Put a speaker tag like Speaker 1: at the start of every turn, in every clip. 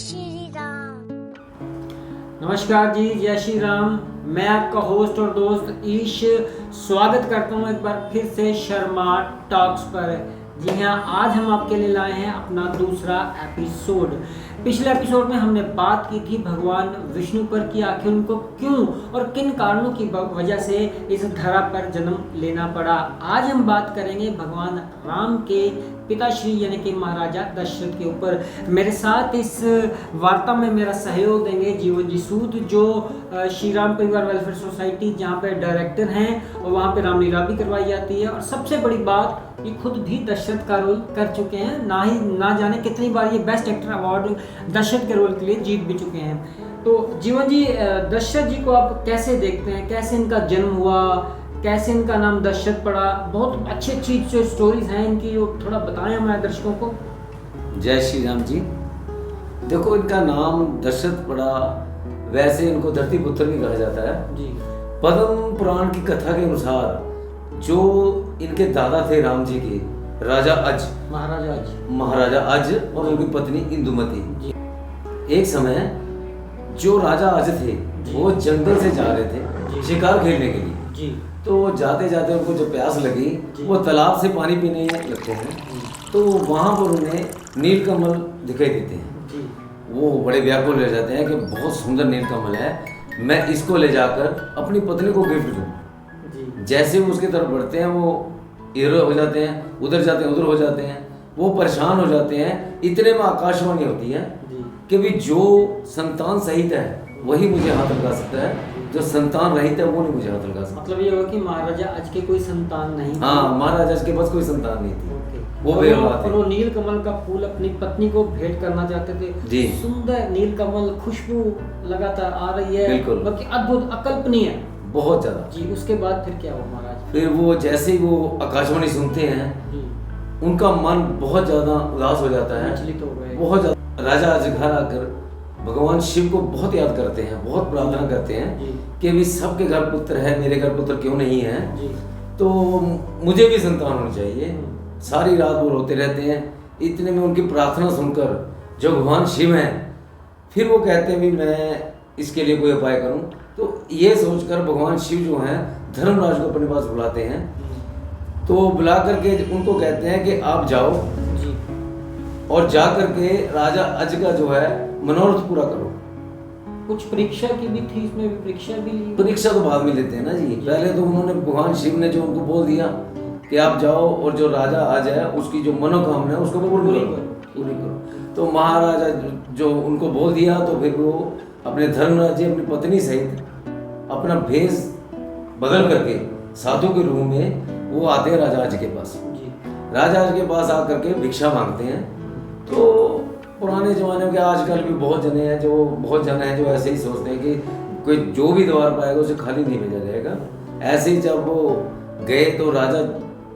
Speaker 1: श्री राम।
Speaker 2: नमस्कार जी, जय श्री राम। मैं आपका होस्ट और दोस्त ईश स्वागत करता हूँ एक बार फिर से शर्मा टॉक्स पर। जी हाँ, आज हम आपके लिए लाए हैं अपना दूसरा एपिसोड। पिछले एपिसोड में हमने बात की थी भगवान विष्णु पर कि आखिर उनको क्यों और किन कारणों की वजह से इस धरा पर जन्म लेना पड़ा। आज हम बात करेंगे भगवान राम के पिताश्री यानी कि महाराजा दशरथ के ऊपर। मेरे साथ इस वार्ता में मेरा सहयोग देंगे जीवन जी सूद, जो श्री राम परिवार वेलफेयर सोसाइटी जहाँ पे डायरेक्टर हैं और वहाँ पे रामलीला भी करवाई जाती है। और सबसे बड़ी बात, ये खुद भी दशरथ का रोल कर चुके हैं, ना जाने कितनी बार ये बेस्ट एक्टर अवार्ड दशरथ के रोल के लिए जीत भी चुके हैं। तो जीवन जी, दशरथ जी को आप कैसे देखते हैं, कैसे इनका जन्म हुआ, कैसे इनका नाम दशरथ पड़ा? बहुत अच्छी अच्छी जो स्टोरीज हैं इनकी, वो थोड़ा बताएं हमारे दर्शकों को।
Speaker 3: जय श्री राम जी। देखो, इनका नाम दशरथ पड़ा, वैसे इनको धरती पुत्र भी कहा जाता है
Speaker 2: जी।
Speaker 3: पद्म पुराण की कथा के अनुसार जो इनके दादा थे राम जी के, राजा अज, महाराजा अज और उनकी पत्नी इंदुमती जी। एक समय जो राजा अज थे वो जंगल से जा रहे थे शिकार खेलने के लिए
Speaker 2: जी।
Speaker 3: तो जाते जाते उनको जब प्यास लगी, वो तालाब से पानी पीने लगते हैं, तो वहाँ पर उन्हें नीलकमल दिखाई देते हैं
Speaker 2: जी।
Speaker 3: वो बड़े व्याकुल रह जाते हैं कि बहुत सुंदर नीलकमल है, मैं इसको ले जाकर अपनी पत्नी को गिफ्ट दूँ। जैसे वो उसकी तरफ बढ़ते हैं, वो इधर हो जाते हैं, उधर जाते हैं, उधर हो जाते हैं, वो परेशान हो जाते हैं। इतने में आकाशवाणी होती है कि भी जो संतान सहित है वही मुझे हाथ लगा सकता है, जो संतान रहित है वो नहीं मुझे हाथ लगा सकता।
Speaker 2: मतलब ये होगा कि महाराजा अज के कोई संतान नहीं?
Speaker 3: हाँ, महाराजा अज के पास कोई संतान नहीं थी। वो
Speaker 2: वो नील कमल का फूल अपनी पत्नी को भेंट करना चाहते थे
Speaker 3: जी।
Speaker 2: सुंदर नील कमल, खुशबू लगातार आ रही है,
Speaker 3: बिल्कुल,
Speaker 2: बाकी अद्भुत, अकल्पनीय, बहुत ज्यादा जी। उसके बाद फिर क्या हुआ महाराज?
Speaker 3: फिर वो जैसे ही वो आकाशवाणी सुनते हैं, उनका मन बहुत ज्यादा उदास हो जाता है,
Speaker 2: विचलित हो गए
Speaker 3: बहुत ज्यादा। राजा अज घर आकर भगवान शिव को बहुत याद करते हैं, बहुत प्रार्थना करते हैं कि अभी सबके घर पुत्र है, मेरे घर पुत्र क्यों नहीं है, तो मुझे भी संतान होनी चाहिए। सारी रात वो रोते रहते हैं। इतने में उनकी प्रार्थना सुनकर जो भगवान शिव हैं, फिर वो कहते हैं भी मैं इसके लिए कोई उपाय करूं। तो ये सोचकर भगवान शिव जो हैं धर्मराज को अपने पास बुलाते हैं, तो बुला करके उनको कहते हैं कि आप जाओ
Speaker 2: जी
Speaker 3: और जा करके राजा अज का जो है मनोरथ पूरा करो।
Speaker 2: कुछ परीक्षा की भी थी इसमें, भी परीक्षा भी ली?
Speaker 3: परीक्षा तो बाद में लेते हैं ना जी। पहले तो उन्होंने, भगवान शिव ने जो उनको बोल दिया कि आप जाओ और जो राजा अज है उसकी जो मनोकामना है उसको पूरी करो। तो महाराजा जो उनको बोल दिया, तो फिर वो अपने धर्मराज जी अपनी पत्नी सहित अपना भेष बदल करके साधु के रूप में वो आते हैं राजा अज के पास। राजा अज के पास आकर के भिक्षा मांगते हैं। तो पुराने जमाने के आजकल भी बहुत जने हैं जो ऐसे ही सोचते हैं कि कोई जो भी द्वार पाएगा उसे खाली नहीं भेजा जाएगा। ऐसे ही जब वो गए तो राजा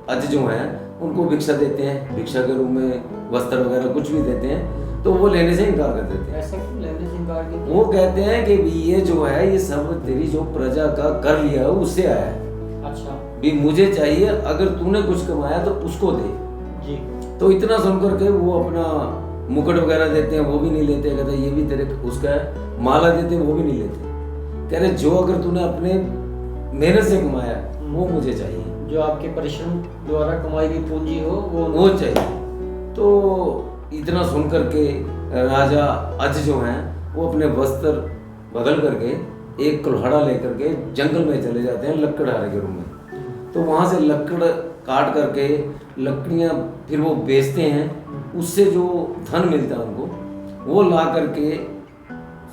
Speaker 3: अज जो हैं उनको भिक्षा देते हैं, भिक्षा के रूप में वस्त्र वगैरह कुछ भी देते हैं, तो वो लेने से इनकार कर देते हैं।
Speaker 2: ऐसा क्यों लेने से इनकार करते हैं?
Speaker 3: वो कहते हैं कि ये जो है ये सब तेरी जो प्रजा का कर लिया है उससे आया है।
Speaker 2: अच्छा।
Speaker 3: भी मुझे चाहिए, अगर तूने कुछ कमाया तो उसको दे
Speaker 2: जी।
Speaker 3: तो इतना सुनकर के वो अपना मुकुट वगैरह देते हैं, वो भी नहीं लेते। कहते ये भी तेरे उसका है। माला देते हैं, वो भी नहीं लेते। कह रहे जो अगर तूने अपने मेहनत से कमाया वो मुझे चाहिए,
Speaker 2: जो आपके परिश्रम द्वारा कमाई गई पूंजी हो
Speaker 3: वो चाहिए। तो इतना सुन करके राजा अज जो हैं वो अपने वस्त्र बदल करके एक कुल्हाड़ा लेकर के जंगल में चले जाते हैं लकड़हारे के रूप में। तो वहाँ से लकड़ काट करके लकड़ियाँ फिर वो बेचते हैं, उससे जो धन मिलता है उनको वो ला करके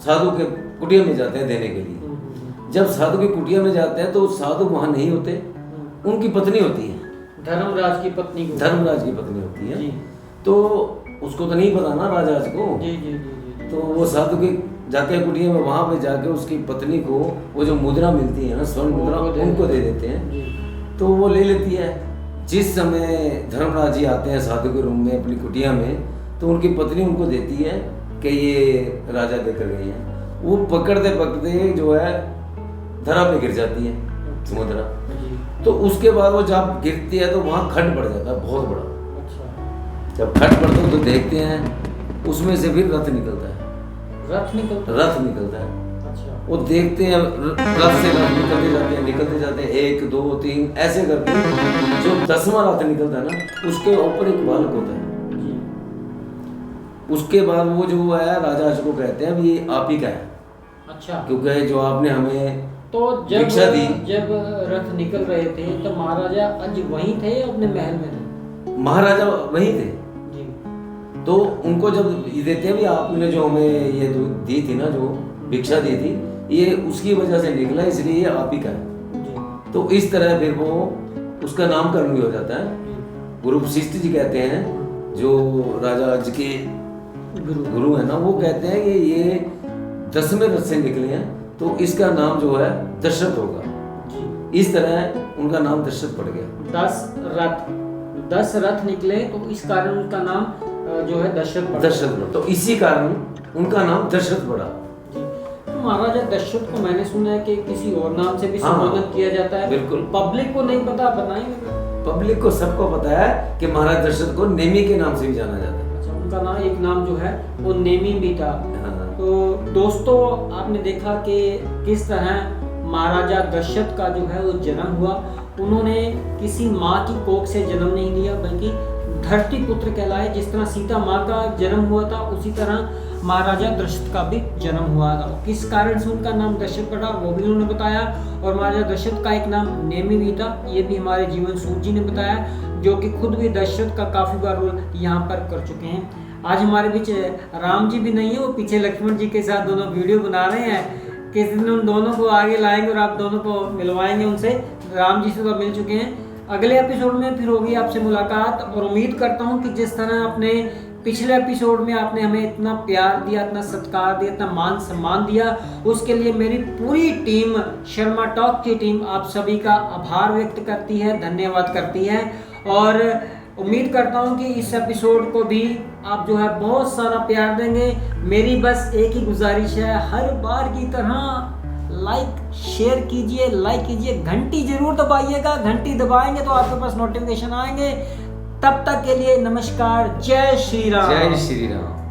Speaker 3: साधु के कुटिया में जाते हैं देने के लिए। जब साधु की कुटिया में जाते हैं तो साधु वहाँ नहीं होते, उनकी पत्नी होती है,
Speaker 2: धर्मराज की पत्नी
Speaker 3: होती है। तो उसको तो नहीं पता ना राजा को। तो वो साधु के जाके कुटिया में वहाँ पे जाके उसकी पत्नी को वो जो मुद्रा मिलती है ना, स्वर्ण मुद्रा, उनको दे देते हैं। तो वो ले लेती है। जिस समय धर्मराज जी आते हैं साधु के रूम में अपनी कुटिया में, तो उनकी पत्नी उनको देती है कि ये राजा देकर गए हैं। वो पकड़ते पकड़ते जो है धरा पे गिर जाती है मुद्रा। तो उसके बाद वो जब गिरती है तो वहाँ खड्ड पड़ जाता है बहुत बड़ा। जब खड्ड पड़ता है तो देखते हैं उसमें से फिर रथ निकलता है।
Speaker 2: रथ निकलता है। अच्छा।
Speaker 3: वो देखते हैं रथ से रथ निकलते जाते हैं 1 2 3 ऐसे करके जो 10वां रथ निकलता है ना उसके ऊपर एक बालक होता है
Speaker 2: जी।
Speaker 3: उसके बाद वो जो है राजा हर्ष को कहते हैं ये आप ही का है।
Speaker 2: अच्छा।
Speaker 3: क्योंकि जो आपने हमें
Speaker 2: तो जब रथ निकल रहे थे तो महाराजा आज वहीं थे या अपने महल में थे?
Speaker 3: महाराजा वहीं थे
Speaker 2: जी।
Speaker 3: तो उनको जब ये देते हैं भी आपने जो हमें ये दी थी ना जो भिक्षा दी थी ये उसकी वजह से निकला इसलिए ये आप ही का है
Speaker 2: जी।
Speaker 3: तो इस तरह फिर वो उसका नामकरण भी हो जाता है। गुरु वशिष्ठ जी कहते हैं जो राजा आज के गुरु है ना वो कहते हैं कि ये 10वें रथ से निकले हैं तो इसका नाम जो है दशरथ होगा। इस तरह उनका नाम दशरथ पड़ गया।
Speaker 2: 10 रथ निकले तो इस कारण उनका नाम जो है दशरथ
Speaker 3: तो इसी कारण उनका नाम दशरथ पड़ा।
Speaker 2: तो महाराजा दशरथ को मैंने सुना है कि किसी और नाम से भी संबोधित किया जाता है।
Speaker 3: बिल्कुल।
Speaker 2: पब्लिक को नहीं पता, बताएंगे?
Speaker 3: पब्लिक को सबको पता है कि महाराज दशरथ को नेमी के नाम से भी जाना जाता है।
Speaker 2: अच्छा, उनका नाम एक नाम जो है वो नेमी भी था। तो दोस्तों आपने देखा कि किस तरह महाराजा दशरथ का जो है वो जन्म हुआ। उन्होंने किसी माँ की कोख से जन्म नहीं लिया बल्कि धरती पुत्र कहलाए। जिस तरह सीता माँ का जन्म हुआ था उसी तरह महाराजा दशरथ का भी जन्म हुआ था। किस कारण से उनका नाम दशरथ पड़ा वो भी उन्होंने बताया और महाराजा दशरथ का एक नाम नेमी भी था ये भी हमारे जीवन सूत जी ने बताया जो कि खुद भी दशरथ का काफी बार रोल यहाँ पर कर चुके हैं। आज हमारे बीच राम जी भी नहीं है, वो पीछे लक्ष्मण जी के साथ दोनों वीडियो बना रहे हैं। किस दिन उन दोनों को आगे लाएंगे और आप दोनों को मिलवाएंगे उनसे। राम जी से तो मिल चुके हैं। अगले एपिसोड में फिर होगी आपसे मुलाकात और उम्मीद करता हूँ कि जिस तरह आपने पिछले एपिसोड में आपने हमें इतना प्यार दिया, इतना सत्कार दिया, इतना मान सम्मान दिया, उसके लिए मेरी पूरी टीम शर्मा टॉक की टीम आप सभी का आभार व्यक्त करती है, धन्यवाद करती है। और उम्मीद करता हूँ कि इस एपिसोड को भी आप जो है बहुत सारा प्यार देंगे। मेरी बस एक ही गुजारिश है, हर बार की तरह लाइक शेयर कीजिए, लाइक कीजिए, घंटी जरूर दबाइएगा। घंटी दबाएंगे तो आपके पास नोटिफिकेशन आएंगे। तब तक के लिए नमस्कार। जय श्री राम।
Speaker 3: जय श्री राम।